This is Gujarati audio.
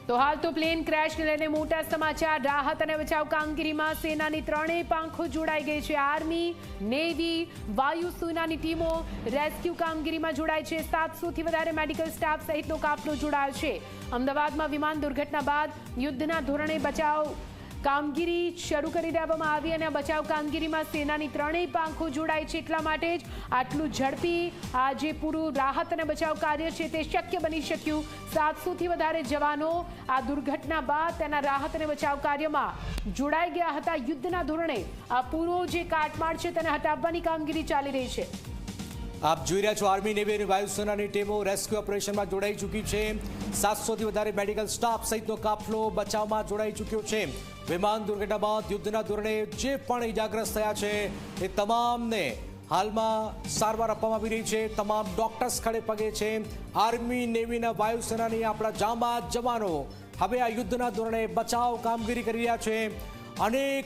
તો હાલ તો પ્લેન ક્રેશને લઈને મોટા સમાચાર। રાહત અને બચાવ કામગીરીમાં સેનાની ત્રણેય પાંખો જોડાઈ ગઈ છે। આર્મી, નેવી, વાયુસેનાની ટીમો રેસ્ક્યુ કામગીરીમાં જોડાઈ છે। 700થી વધારે મેડિકલ સ્ટાફ સહિતનો કાફલો જોડાયો છે। અમદાવાદમાં વિમાન દુર્ઘટના બાદ યુદ્ધના ધોરણે બચાવ કામગીરી શરૂ કરી દેવામાં આવી અને બચાવ કામગીરીમાં સેનાની ત્રણેય પાંખો જોડાઈ છે। એટલા માટે જ આટલું ઝડપી આ જે પૂરું રાહત અને બચાવ કાર્ય છે તે શક્ય બની શક્યું। 700થી વધારે જવાનો આ દુર્ઘટના બાદ તેના રાહત અને બચાવ કાર્યમાં જોડાઈ ગયા હતા। યુદ્ધના ધોરણે આ પૂરો જે કાટમાળ છે તેને હટાવવાની કામગીરી ચાલી રહી છે। આપ જોઈ રહ્યા છો આર્મી, નેવી અને વાયુસેનાની ટીમો રેસ્ક્યુ ઓપરેશનમાં જોડાઈ ચૂકી છે। 700થી વધારે મેડિકલ સ્ટાફ સહિતનો કાફલો બચાવમાં જોડાઈ ચૂક્યો છે। વિમાન દુર્ઘટના બાદ યુદ્ધના ધોરણે જે પણ ઇજાગ્રસ્ત થયા છે એ તમામને હાલમાં સારવાર આપવામાં આવી રહી છે। તમામ ડોક્ટર્સ ખડે પગે છે। આર્મી, નેવીના, વાયુસેનાની આપણા જાંબાઝ જવાનો હવે આ યુદ્ધના ધોરણે બચાવ કામગીરી કરી રહ્યા છે। અનેક